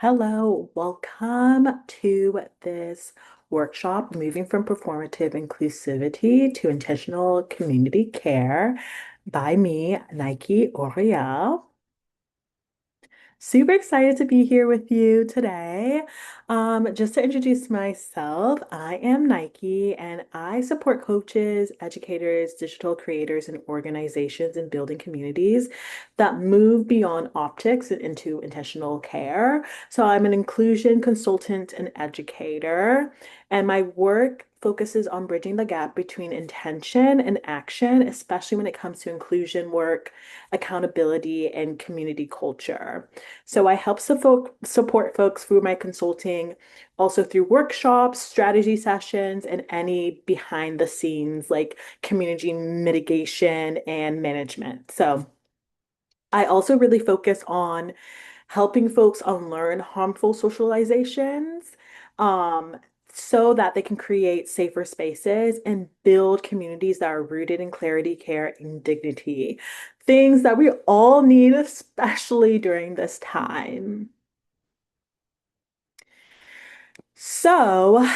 Hello, welcome to this workshop, moving from performative inclusivity to intentional community care by me, Nike Aurea. Super excited to be here with you today. Just to introduce myself, I am Nike and I support coaches, educators, digital creators, and organizations in building communities that move beyond optics and into intentional care. So I'm an inclusion consultant and educator, and my work focuses on bridging the gap between intention and action, especially when it comes to inclusion work, accountability, and community culture. So I help support folks through my consulting, also through workshops, strategy sessions, and any behind the scenes like community mitigation and management. So I also really focus on helping folks unlearn harmful socializations, um, so that they can create safer spaces and build communities that are rooted in clarity, care, and dignity. Things that we all need, especially during this time. So,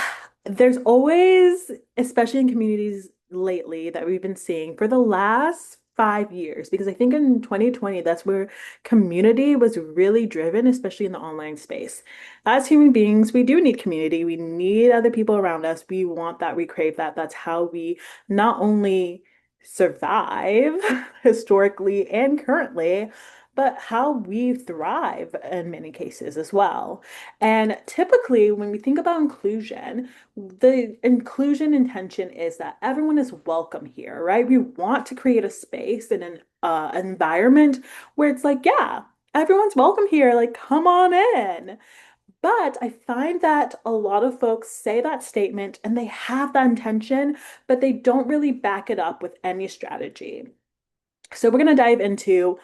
there's always, especially in communities lately, that we've been seeing for the last 5 years, because I think in 2020, that's where community was really driven, especially in the online space. As human beings, we do need community. We need other people around us. We want that. We crave that. That's how we not only survive historically and currently, but how we thrive in many cases as well. And typically, when we think about inclusion, the inclusion intention is that everyone is welcome here, right? We want to create a space and an environment where it's like, yeah, everyone's welcome here. Like, come on in. But I find that a lot of folks say that statement and they have that intention, but they don't really back it up with any strategy. So we're going to dive into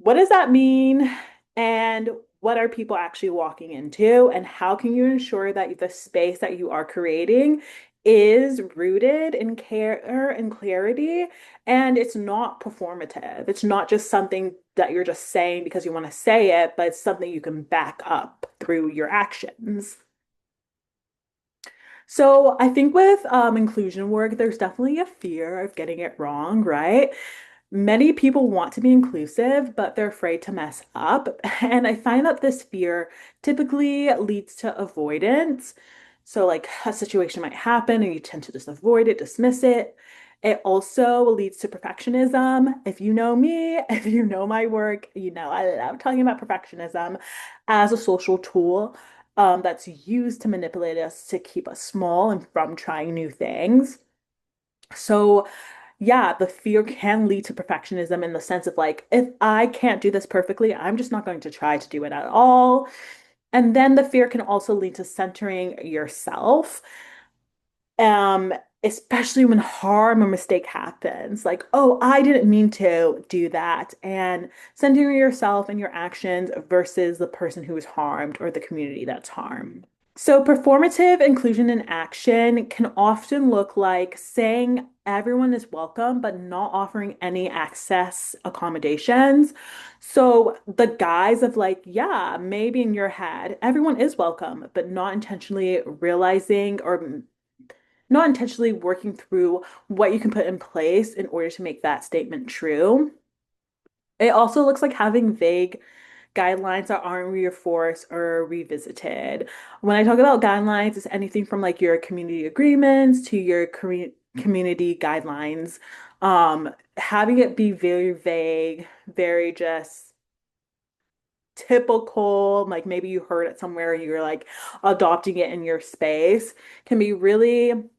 what does that mean? And what are people actually walking into? And how can you ensure that the space that you are creating is rooted in care and clarity? And it's not performative. It's not just something that you're just saying because you want to say it, but it's something you can back up through your actions. So I think with inclusion work, there's definitely a fear of getting it wrong, right? Many people want to be inclusive, but they're afraid to mess up. And I find that this fear typically leads to avoidance. So, like a situation might happen and you tend to just avoid it, dismiss it. It also leads to perfectionism. If you know me, if you know my work, you know I love talking about perfectionism as a social tool that's used to manipulate us to keep us small and from trying new things. So, yeah, the fear can lead to perfectionism in the sense of like, if I can't do this perfectly, I'm just not going to try to do it at all. And then the fear can also lead to centering yourself, um, especially when harm or mistake happens. Like, oh, I didn't mean to do that. And centering yourself and your actions versus the person who is harmed or the community that's harmed. So, performative inclusion in action can often look like saying everyone is welcome, but not offering any access accommodations. So, the guise of like, yeah, maybe in your head, everyone is welcome, but not intentionally realizing or not intentionally working through what you can put in place in order to make that statement true. It also looks like having vague guidelines that aren't reinforced or revisited. When I talk about guidelines, it's anything from like your community agreements to your community guidelines. Having it be very vague, very just typical, like maybe you heard it somewhere, you're like adopting it in your space, can be really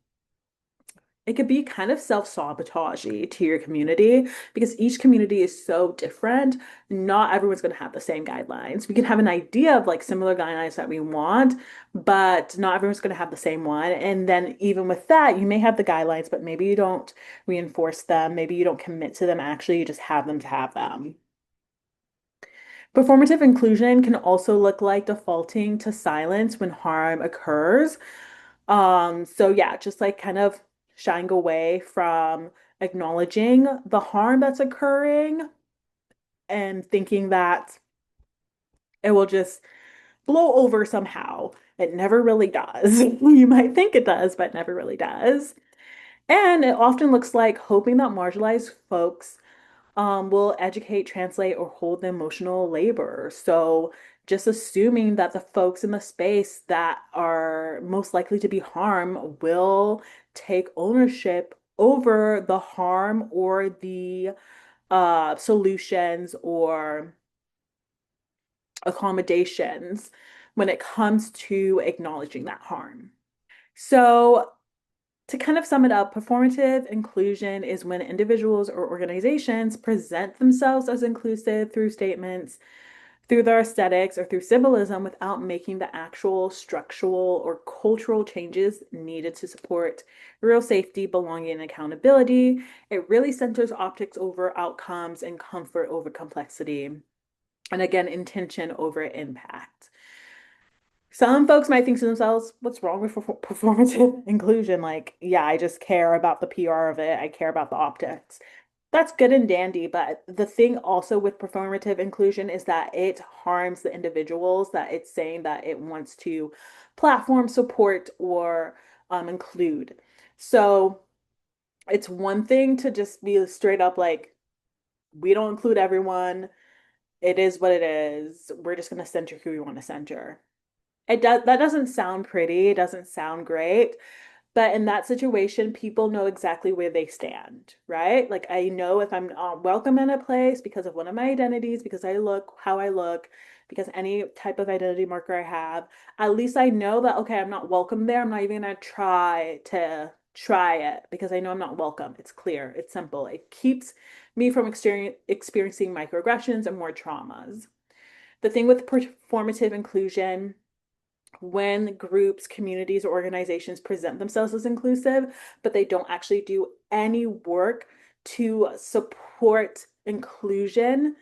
it could be kind of self-sabotagey to your community because each community is so different. Not everyone's going to have the same guidelines. We can have an idea of like similar guidelines that we want, but not everyone's going to have the same one. And then even with that, you may have the guidelines, but maybe you don't reinforce them. Maybe you don't commit to them. Actually, you just have them to have them. Performative inclusion can also look like defaulting to silence when harm occurs. So yeah, just like kind of shying away from acknowledging the harm that's occurring and thinking that it will just blow over somehow. It never really does. You might think it does, but it never really does. And it often looks like hoping that marginalized folks will educate, translate, or hold the emotional labor. So just assuming that the folks in the space that are most likely to be harmed will take ownership over the harm or the solutions or accommodations when it comes to acknowledging that harm. So to kind of sum it up, performative inclusion is when individuals or organizations present themselves as inclusive through statements, through their aesthetics, or through symbolism without making the actual structural or cultural changes needed to support real safety, belonging, and accountability. It really centers optics over outcomes and comfort over complexity. And again, intention over impact. Some folks might think to themselves, what's wrong with performative inclusion? Like, yeah, I just care about the PR of it. I care about the optics. That's good and dandy, but the thing also with performative inclusion is that it harms the individuals that it's saying that it wants to platform, support, or include. So it's one thing to just be straight up like, we don't include everyone. It is what it is. We're just going to center who we want to center. That doesn't sound pretty, it doesn't sound great, but in that situation, people know exactly where they stand, right? Like I know if I'm welcome in a place because of one of my identities, because I look how I look, because any type of identity marker I have, at least I know that okay, I'm not welcome there. I'm not even gonna try it because I know I'm not welcome. It's clear, it's simple. It keeps me from experiencing microaggressions and more traumas. The thing with performative inclusion, when groups, communities, or organizations present themselves as inclusive, but they don't actually do any work to support inclusion,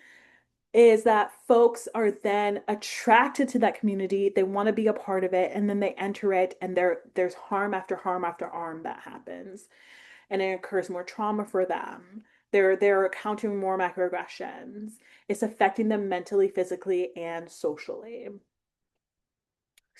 is that folks are then attracted to that community. They want to be a part of it, and then they enter it, and there's harm after harm after harm that happens, and it occurs more trauma for them. They're encountering more microaggressions. It's affecting them mentally, physically, and socially.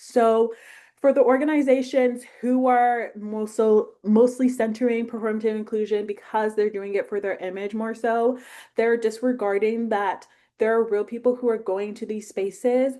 So for the organizations who are mostly centering performative inclusion because they're doing it for their image more so, they're disregarding that there are real people who are going to these spaces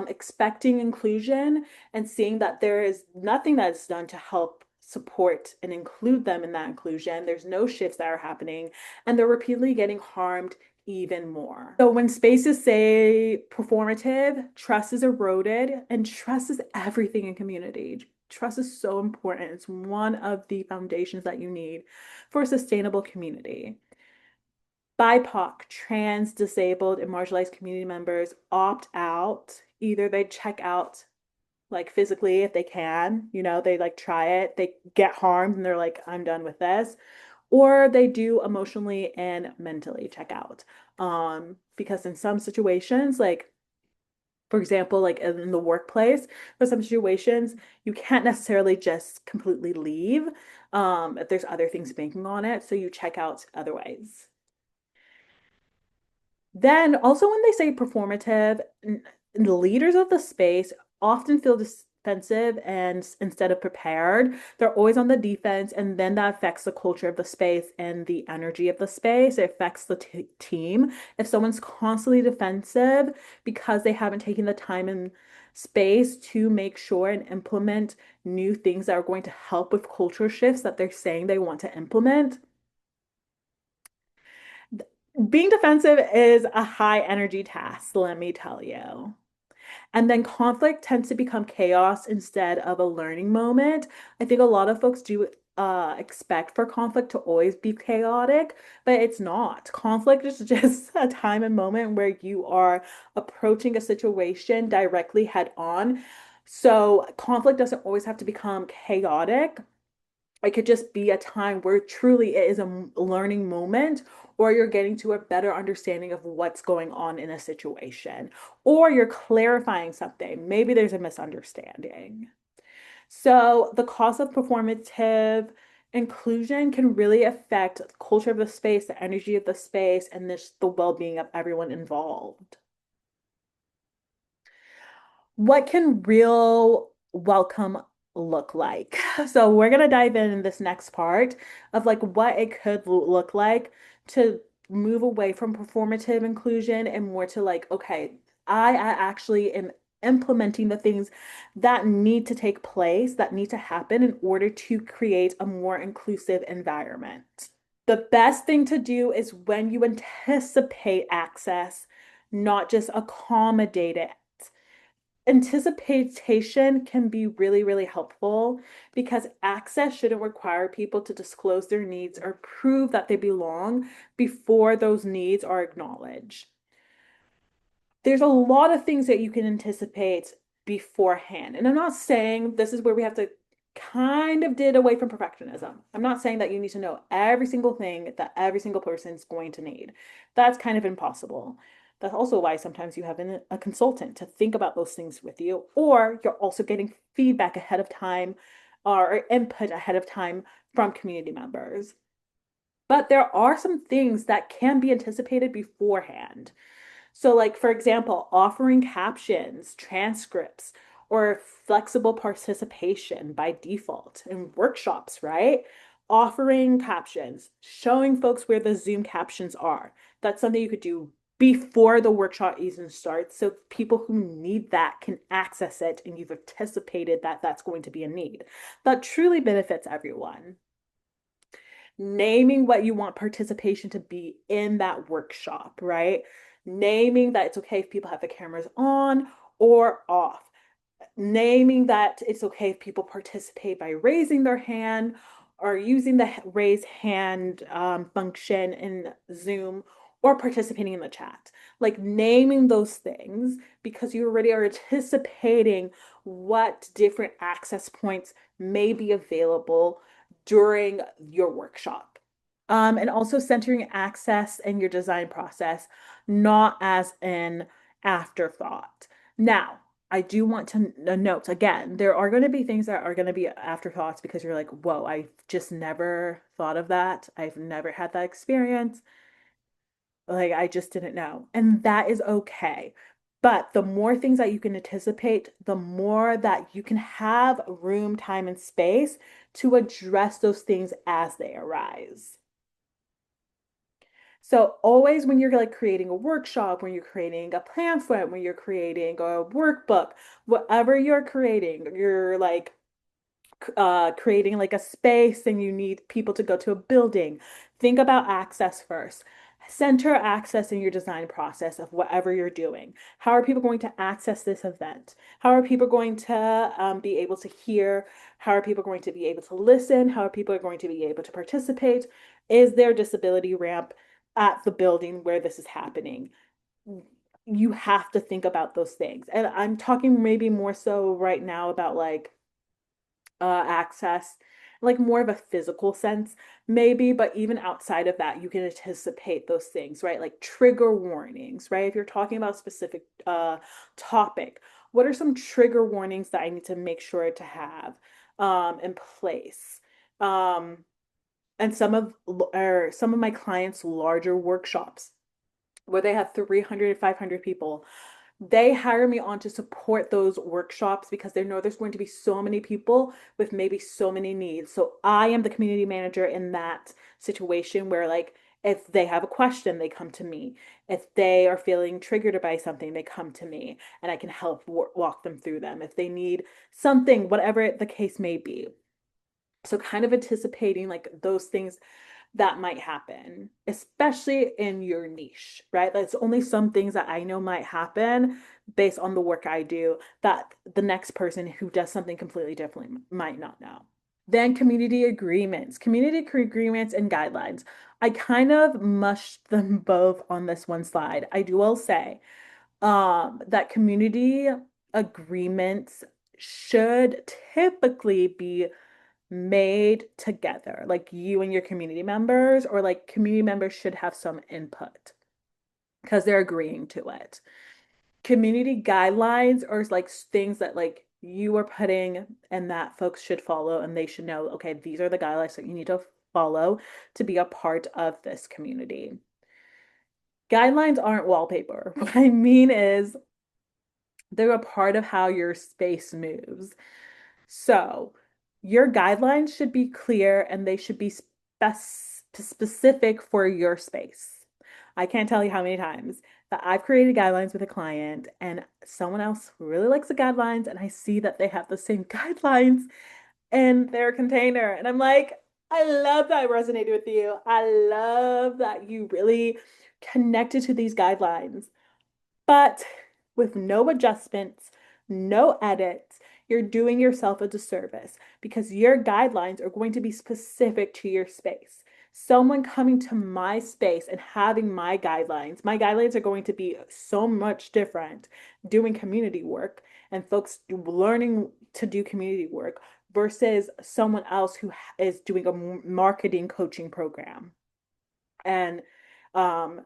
expecting inclusion and seeing that there is nothing that's done to help support and include them in that inclusion. There's no shifts that are happening, and they're repeatedly getting harmed even more. So when spaces say performative, trust is eroded, and trust is everything in community. Trust is so important. It's one of the foundations that you need for a sustainable community. BIPOC, trans, disabled, and marginalized community members opt out. Either they check out like physically if they can, they like try it, they get harmed and they're like, I'm done with this, or they do emotionally and mentally check out. Because in some situations, like for example, like in the workplace, for some situations, you can't necessarily just completely leave if there's other things banking on it. So you check out other ways. Then also when they say performative, the leaders of the space often feel defensive and instead of prepared, they're always on the defense, and then that affects the culture of the space and the energy of the space. It affects the team. If someone's constantly defensive because they haven't taken the time and space to make sure and implement new things that are going to help with culture shifts that they're saying they want to implement, being defensive is a high energy task, let me tell you. And then conflict tends to become chaos instead of a learning moment. I think a lot of folks do expect for conflict to always be chaotic, but it's not. Conflict is just a time and moment where you are approaching a situation directly head on. So conflict doesn't always have to become chaotic. It could just be a time where truly it is a learning moment, or you're getting to a better understanding of what's going on in a situation, or you're clarifying something. Maybe there's a misunderstanding. So, the cost of performative inclusion can really affect the culture of the space, the energy of the space, and the well being of everyone involved. What can real welcome look like? So we're gonna dive in this next part of like what it could look like to move away from performative inclusion and more to like, okay, I actually am implementing the things that need to take place, that need to happen in order to create a more inclusive environment. The best thing to do is when you anticipate access, not just accommodate it. Anticipation can be really, really helpful because access shouldn't require people to disclose their needs or prove that they belong before those needs are acknowledged. There's a lot of things that you can anticipate beforehand. And I'm not saying this is where we have to kind of did away from perfectionism. I'm not saying that you need to know every single thing that every single person is going to need. That's kind of impossible. That's also why sometimes you have a consultant to think about those things with you, or you're also getting feedback ahead of time or input ahead of time from community members. But there are some things that can be anticipated beforehand. So, like, for example, offering captions, transcripts, or flexible participation by default in workshops, right? Offering captions, showing folks where the Zoom captions are. That's something you could do before the workshop even starts. So people who need that can access it and you've anticipated that that's going to be a need. That truly benefits everyone. Naming what you want participation to be in that workshop, right? Naming that it's okay if people have the cameras on or off. Naming that it's okay if people participate by raising their hand or using the raise hand function in Zoom or participating in the chat. Like naming those things because you already are anticipating what different access points may be available during your workshop. And also centering access in your design process, not as an afterthought. Now, I do want to note again, there are going to be things that are going to be afterthoughts because you're like, whoa, I've just never thought of that. I've never had that experience. Like, I just didn't know. And that is okay. But the more things that you can anticipate, the more that you can have room, time, and space to address those things as they arise. So always when you're like creating a workshop, when you're creating a pamphlet, when you're creating a workbook, whatever you're creating, you're like creating like a space and you need people to go to a building. Think about access first. Center access in your design process of whatever you're doing. How are people going to access this event? How are people going to be able to hear? How are people going to be able to listen? How are people going to be able to participate? Is there a disability ramp at the building where this is happening? You have to think about those things. And I'm talking maybe more so right now about like access, like more of a physical sense, maybe, but even outside of that, you can anticipate those things, right? Like trigger warnings, right? If you're talking about a specific topic, what are some trigger warnings that I need to make sure to have in place? Um, and some of my clients' larger workshops where they have 300, 500 people, they hire me on to support those workshops because they know there's going to be so many people with maybe so many needs. So I am the community manager in that situation where like if they have a question, they come to me. If they are feeling triggered by something, they come to me and I can help walk them through them. If they need something, whatever the case may be. So kind of anticipating like those things that might happen, especially in your niche, right? That's only some things that I know might happen based on the work I do that the next person who does something completely different might not know. Then community agreements and guidelines. I kind of mushed them both on this one slide. I do will say that community agreements should typically be made together, like you and your community members, or like community members should have some input because they're agreeing to it. Community guidelines are like things that like you are putting and that folks should follow and they should know, okay, these are the guidelines that you need to follow to be a part of this community. Guidelines aren't wallpaper. What I mean is They're a part of how your space moves. So, your guidelines should be clear and they should be specific for your space. I can't tell you how many times that I've created guidelines with a client and someone else really likes the guidelines, and I see that they have the same guidelines in their container. And I'm like, I love that I resonated with you. I love that you really connected to these guidelines. But with no adjustments, no edits, you're doing yourself a disservice because your guidelines are going to be specific to your space. Someone coming to my space and having my guidelines are going to be so much different doing community work and folks learning to do community work versus someone else who is doing a marketing coaching program. And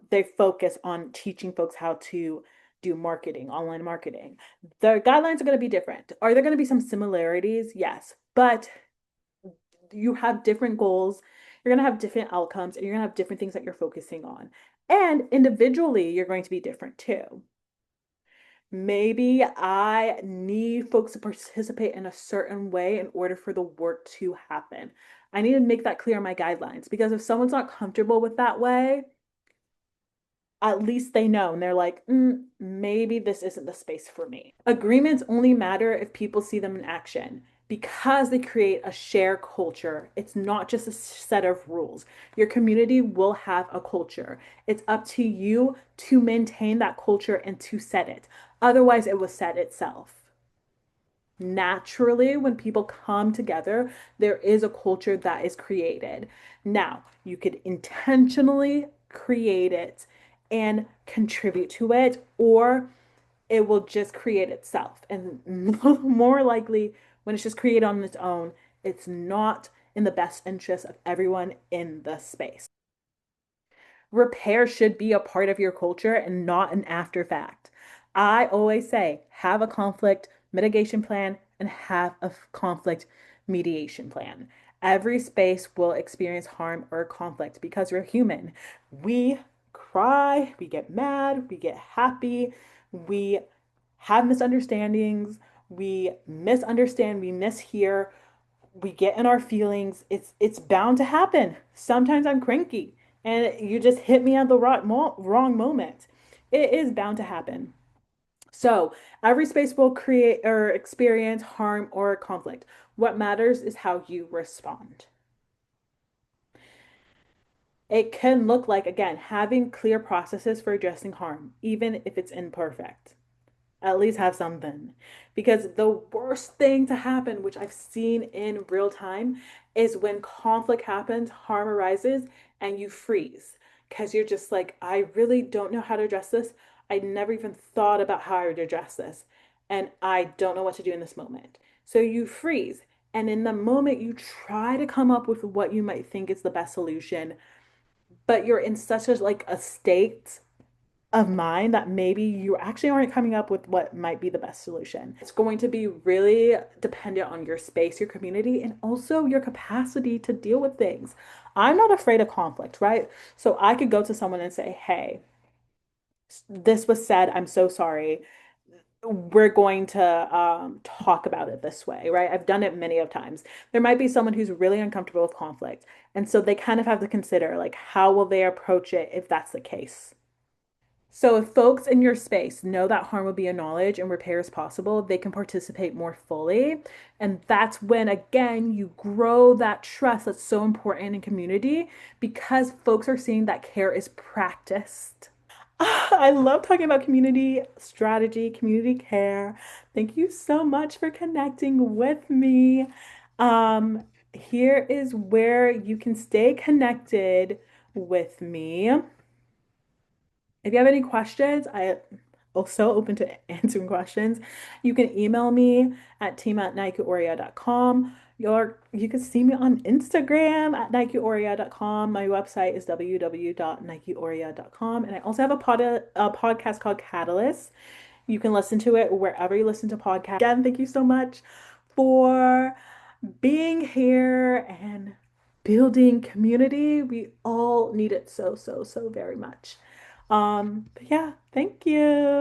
they focus on teaching folks how to do marketing, online marketing. The guidelines are going to be different. Are there going to be some similarities? Yes, but you have different goals. You're going to have different outcomes, and you're going to have different things that you're focusing on. And individually, you're going to be different too. Maybe I need folks to participate in a certain way in order for the work to happen. I need to make that clear in my guidelines because if someone's not comfortable with that way, at least they know and they're like, maybe this isn't the space for me. Agreements only matter if people see them in action because they create a shared culture. It's not just a set of rules. Your community will have a culture. It's up to you to maintain that culture and to set it. Otherwise, it will set itself. Naturally, when people come together, there is a culture that is created. Now, you could intentionally create it and contribute to it, or it will just create itself. And more likely, when it's just created on its own, it's not in the best interest of everyone in the space. Repair should be a part of your culture and not an after fact. I always say have a conflict mitigation plan and have a conflict mediation plan. Every space will experience harm or conflict because we're human. We cry, we get mad, we get happy, we have misunderstandings, we misunderstand, we mishear, we get in our feelings. It's bound to happen. Sometimes I'm cranky and you just hit me at the wrong moment. It is bound to happen. So every space will create or experience harm or conflict. What matters is how you respond. It can look like, again, having clear processes for addressing harm, even if it's imperfect. At least have something. Because the worst thing to happen, which I've seen in real time, is when conflict happens, harm arises, and you freeze. Because you're just like, I really don't know how to address this. I never even thought about how I would address this. And I don't know what to do in this moment. So you freeze. And in the moment, you try to come up with what you might think is the best solution, but you're in such a state of mind that maybe you actually aren't coming up with what might be the best solution. It's going to be really dependent on your space, your community, and also your capacity to deal with things. I'm not afraid of conflict, right? So I could go to someone and say, hey, this was said. I'm so sorry. We're going to talk about it this way, right? I've done it many of times. There might be someone who's really uncomfortable with conflict. And so they kind of have to consider, like, how will they approach it if that's the case? So if folks in your space know that harm will be acknowledged and repair is possible, they can participate more fully. And that's when, again, you grow that trust that's so important in community because folks are seeing that care is practiced. I love talking about community strategy, community care. Thank you so much for connecting with me. Here is where you can stay connected with me. If you have any questions, I also open to answering questions. You can email me at team@nikeaurea.com. You can see me on Instagram at nikeaurea.com. My website is www.nikeaurea.com. And I also have a podcast called Catalyst. You can listen to it wherever you listen to podcasts. Again, thank you so much for being here and building community. We all need it so, so, so very much. But yeah, thank you.